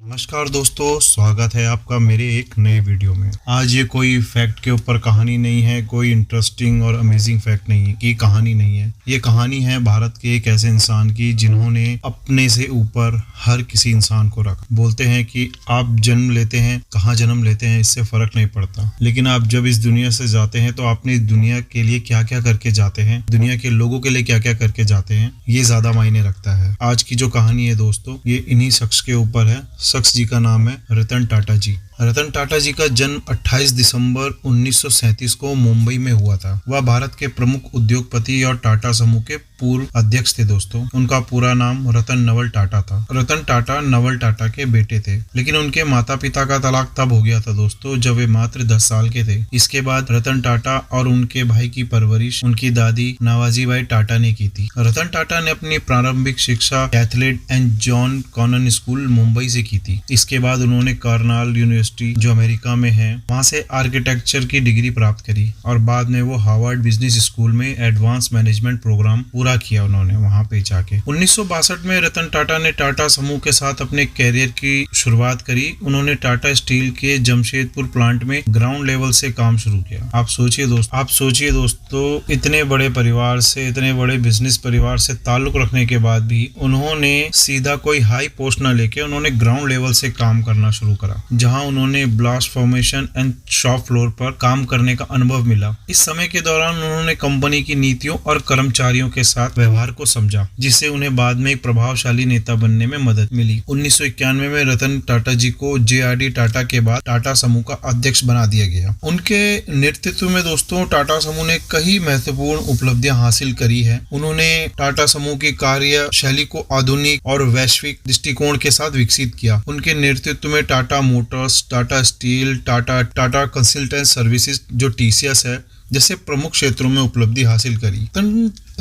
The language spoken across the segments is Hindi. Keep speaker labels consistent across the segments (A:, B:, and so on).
A: नमस्कार दोस्तों, स्वागत है आपका मेरे एक नए वीडियो में। आज ये कोई फैक्ट के ऊपर कहानी नहीं है, कोई इंटरेस्टिंग और अमेजिंग फैक्ट नहीं है कि कहानी नहीं है। ये कहानी है भारत के एक ऐसे इंसान की जिन्होंने अपने से ऊपर हर किसी इंसान को रखा। बोलते हैं कि आप जन्म लेते हैं, कहाँ जन्म लेते हैं इससे फर्क नहीं पड़ता, लेकिन आप जब इस दुनिया से जाते हैं तो आपने इस दुनिया के लिए क्या क्या करके जाते हैं, दुनिया के लोगों के लिए क्या क्या करके जाते हैं, ये ज्यादा मायने रखता है। आज की जो कहानी है दोस्तों, ये इन्हीं शख्स के ऊपर है। शख्स जी का नाम है रतन टाटा जी। रतन टाटा जी का जन्म 28 दिसंबर 1937 को मुंबई में हुआ था। वह भारत के प्रमुख उद्योगपति और टाटा समूह के पूर्व अध्यक्ष थे दोस्तों। उनका पूरा नाम रतन नवल टाटा था। रतन टाटा नवल टाटा के बेटे थे, लेकिन उनके माता पिता का तलाक तब हो गया था दोस्तों जब वे मात्र 10 साल के थे। इसके बाद रतन टाटा और उनके भाई की परवरिश उनकी दादी नवाजीबाई टाटा ने की थी। रतन टाटा ने अपनी प्रारंभिक शिक्षा Cathedral and John Connon school Mumbai से की थी। इसके बाद उन्होंने कार्नेल यूनिवर्सिटी जो अमेरिका में है, वहां से आर्किटेक्चर की डिग्री प्राप्त करी और बाद में वो हार्वर्ड बिजनेस स्कूल में एडवांस मैनेजमेंट प्रोग्राम पूरा किया उन्होंने वहां पे जाके। 1962 में रतन टाटा ने टाटा समूह के साथ अपने कैरियर की शुरुआत करी। उन्होंने टाटा स्टील के जमशेदपुर प्लांट में ग्राउंड लेवल से काम शुरू किया। आप सोचिए दोस्तों, इतने बड़े परिवार से, इतने बड़े बिजनेस परिवार से ताल्लुक रखने के बाद भी उन्होंने सीधा कोई हाई पोस्ट न लेके उन्होंने ग्राउंड लेवल से काम करना शुरू करा, जहां उन्होंने blast formation and shop floor पर काम करने का अनुभव मिला। इस समय के दौरान उन्होंने कंपनी की नीतियों और कर्मचारियों के साथ व्यवहार को समझा, जिससे उन्हें बाद में एक प्रभावशाली नेता बनने में मदद मिली। 1991 में रतन टाटा जी को JRD टाटा के बाद टाटा समूह का अध्यक्ष बना दिया गया। उनके नेतृत्व में दोस्तों टाटा समूह ने कई महत्वपूर्ण उपलब्धियां हासिल करी है। उन्होंने टाटा समूह की कार्य शैली को आधुनिक और वैश्विक दृष्टिकोण के साथ विकसित किया। उनके नेतृत्व में Tata Motors, Tata steel, Tata consultant services जो TCS है, जैसे प्रमुख क्षेत्रों में उपलब्धि हासिल करी।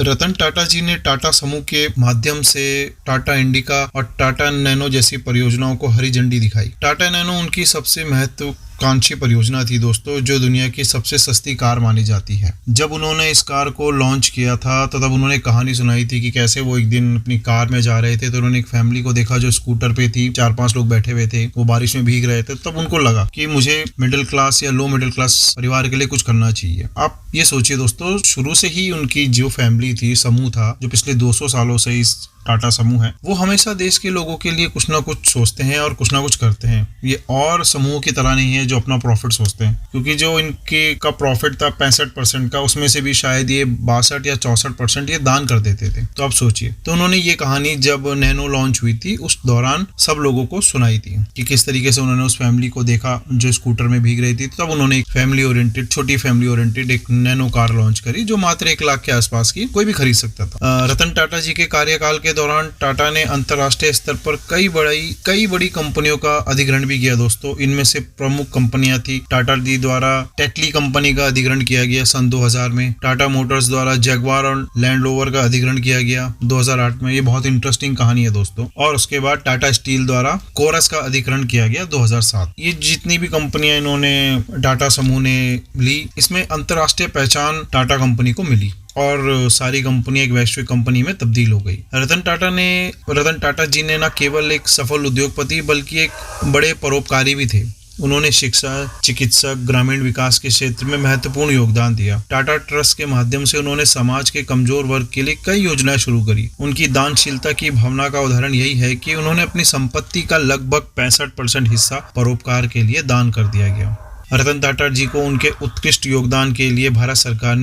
A: रतन टाटा जी ने टाटा समूह के माध्यम से टाटा इंडिका और टाटा नैनो जैसी परियोजनाओं को हरी झंडी दिखाई। टाटा नैनो उनकी सबसे महत्वाकांक्षी परियोजना थी दोस्तों, जो दुनिया की सबसे सस्ती कार मानी जाती है। जब उन्होंने इस कार को लॉन्च किया था तो तब उन्होंने कहानी सुनाई थी कि कैसे वो एक दिन अपनी कार में जा रहे थे तो उन्होंने एक फैमिली को देखा जो स्कूटर पे थी, 4-5 लोग बैठे हुए थे, वो बारिश में भीग रहे थे। तब उनको लगा कि मुझे मिडिल क्लास या लो मिडिल क्लास परिवार के लिए कुछ करना चाहिए। आप ये सोचिए दोस्तों, शुरू से ही उनकी जो फैमिली थी, समूह था, जो पिछले 200 सालों से इस टाटा समूह है, वो हमेशा देश के लोगों के लिए कुछ ना कुछ सोचते हैं और कुछ ना कुछ करते हैं। ये और समूह की तरह नहीं है जो अपना प्रॉफिट सोचते हैं, क्योंकि जो इनके का प्रॉफिट था 65% का, उसमें से भी शायद ये 62 या 64% ये दान कर देते थे। तो आप सोचिए, तो उन्होंने ये कहानी जब नैनो लॉन्च हुई थी उस दौरान सब लोगों को सुनाई थी कि किस तरीके से उन्होंने उस फैमिली को देखा जो स्कूटर में भीग रही थी। तब उन्होंने एक छोटी फैमिली ओरिएंटेड एक नैनो कार लॉन्च करी जो मात्र 1 लाख के आसपास की कोई भी खरीद सकता था। रतन टाटा जी के कार्यकाल के दौरान टाटा ने अंतरराष्ट्रीय स्तर पर कई बड़ी कंपनियों का अधिग्रहण भी किया दोस्तों। इनमें से प्रमुख कंपनियां थी टाटा जी द्वारा टेटली कंपनी का अधिग्रहण किया गया सन 2000 में, टाटा मोटर्स द्वारा जगुआर और लैंड रोवर का अधिग्रहण किया गया 2008 में। ये बहुत इंटरेस्टिंग कहानी है दोस्तों। और उसके बाद टाटा स्टील द्वारा कोरस का अधिग्रहण किया गया 2007। ये जितनी भी कंपनियां इन्होंने टाटा समूह ने ली, इसमें अंतरराष्ट्रीय पहचान टाटा कंपनी को मिली और सारी कंपनी एक वैश्विक कंपनी में तब्दील हो गई। रतन टाटा जी ने न केवल एक सफल उद्योगपति बल्कि एक बड़े परोपकारी भी थे। उन्होंने शिक्षा, चिकित्सक, ग्रामीण विकास के क्षेत्र में महत्वपूर्ण योगदान दिया। टाटा ट्रस्ट के माध्यम से उन्होंने समाज के कमजोर वर्ग के लिए कई योजनाएं शुरू करी। उनकी दानशीलता की भावना का उदाहरण यही है कि उन्होंने अपनी संपत्ति का लगभग 65% हिस्सा परोपकार के लिए दान कर दिया गया। रतन टाटा जी को उनके उत्कृष्ट योगदान के लिए भारत सरकार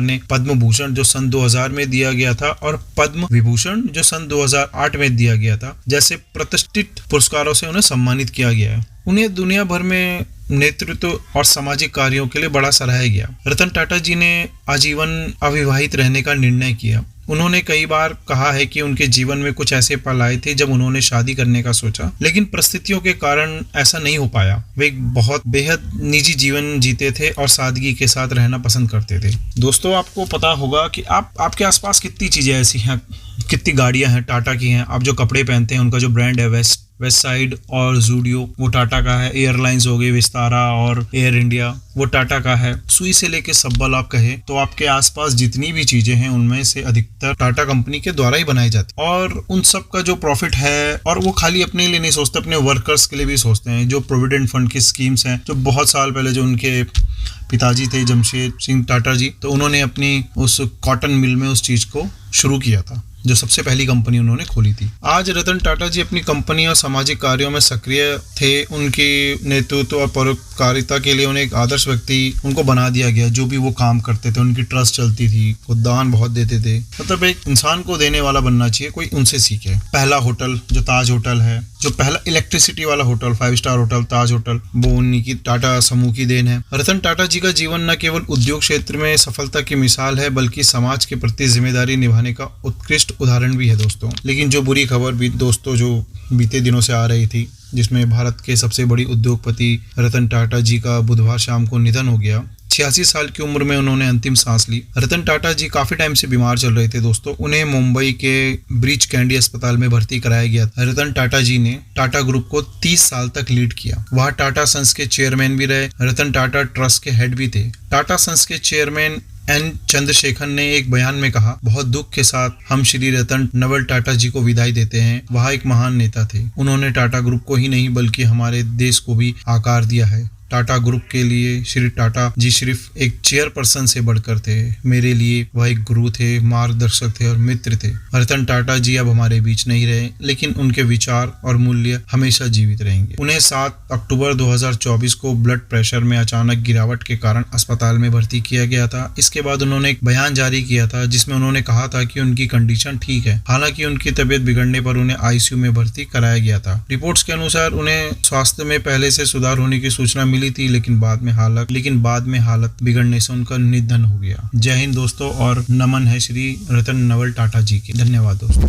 A: ने पद्म भूषण जो सन 2000 में दिया गया था और पद्म विभूषण जो सन 2008 में दिया गया था जैसे प्रतिष्ठित पुरस्कारों से उन्हें सम्मानित किया गया है। उन्हें दुनिया भर में नेतृत्व और सामाजिक कार्यों के लिए बड़ा सराहा गया। रतन टाटा जी ने आजीवन अविवाहित रहने का निर्णय किया। उन्होंने कई बार कहा है कि उनके जीवन में कुछ ऐसे पल आए थे जब उन्होंने शादी करने का सोचा, लेकिन परिस्थितियों के कारण ऐसा नहीं हो पाया। वे एक बहुत बेहद निजी जीवन जीते थे और सादगी के साथ रहना पसंद करते थे। दोस्तों, आपको पता होगा कि आपके आसपास कितनी चीजें ऐसी हैं कितनी गाड़ियां हैं टाटा की हैं। आप जो कपड़े पहनते हैं उनका जो ब्रांड है वेस्ट साइड और जूडियो वो टाटा का है। एयरलाइंस हो गई विस्तारा और एयर इंडिया वो टाटा का है। सुई से लेके सब्बल आप कहें तो आपके आसपास जितनी भी चीजें हैं उनमें से अधिकतर टाटा कंपनी के द्वारा ही बनाई जाती है। और उन सब का जो प्रॉफिट है, और वो खाली अपने लिए नहीं सोचते, अपने वर्कर्स के लिए भी सोचते हैं। जो प्रोविडेंट फंड की स्कीम्स हैं, जो बहुत साल पहले जो उनके पिताजी थे जमशेद सिंह टाटा जी, तो उन्होंने अपनी उस कॉटन मिल में उस चीज को शुरू किया था, जो सबसे पहली कंपनी उन्होंने खोली थी। आज रतन टाटा जी अपनी कंपनी और सामाजिक कार्यों में सक्रिय थे। उनकी नेतृत्व और परोपकारिता के लिए उन्हें एक आदर्श व्यक्ति उनको बना दिया गया। जो भी वो काम करते थे उनकी ट्रस्ट चलती थी, वो दान बहुत देते थे। मतलब एक इंसान को देने वाला बनना चाहिए, कोई उनसे सीखे। पहला होटल जो ताज होटल है, जो पहला इलेक्ट्रिसिटी वाला होटल 5 स्टार होटल ताज होटल, वो उन्हीं की टाटा समूह की देन है। रतन टाटा जी का जीवन न केवल उद्योग क्षेत्र में सफलता की मिसाल है, बल्कि समाज के प्रति जिम्मेदारी निभाने का उत्कृष्ट उदाहरण भी है दोस्तों। लेकिन जो बुरी खबर भी दोस्तों जो बीते दिनों से आ रही थी, जिसमें भारत के सबसे बड़ी उद्योगपति रतन टाटा जी का बुधवार शाम को निधन हो गया। 86 साल की उम्र में उन्होंने अंतिम सांस ली। रतन टाटा जी काफी टाइम से बीमार चल रहे थे दोस्तों। उन्हें मुंबई के ब्रीच कैंडी अस्पताल में भर्ती कराया गया। रतन टाटा जी ने टाटा ग्रुप को 30 साल तक लीड किया। वह टाटा सन्स के चेयरमैन भी रहे। रतन टाटा ट्रस्ट के हेड भी थे। टाटा सन्स के चेयरमैन एन चंद्रशेखर ने एक बयान में कहा, बहुत दुख के साथ हम श्री रतन नवल टाटा जी को विदाई देते हैं। वह एक महान नेता थे। उन्होंने टाटा ग्रुप को ही नहीं बल्कि हमारे देश को भी आकार दिया है। टाटा ग्रुप के लिए श्री टाटा जी सिर्फ एक चेयरपर्सन से बढ़कर थे। मेरे लिए वह एक गुरु थे, मार्गदर्शक थे और मित्र थे। रतन टाटा जी अब हमारे बीच नहीं रहे, लेकिन उनके विचार और मूल्य हमेशा जीवित रहेंगे। उन्हें 7 अक्टूबर 2024 को ब्लड प्रेशर में अचानक गिरावट के कारण अस्पताल में भर्ती किया गया था। इसके बाद उन्होंने एक बयान जारी किया था, जिसमें उन्होंने कहा था कि उनकी कंडीशन ठीक है। हालांकि उनकी तबीयत बिगड़ने पर उन्हें आईसीयू में भर्ती कराया गया था। रिपोर्ट्स के अनुसार उन्हें स्वास्थ्य में पहले से सुधार होने की सूचना मिली थी, लेकिन बाद में हालत बिगड़ने से उनका निधन हो गया। जय हिंद दोस्तों, और नमन है श्री रतन नवल टाटा जी के। धन्यवाद दोस्तों।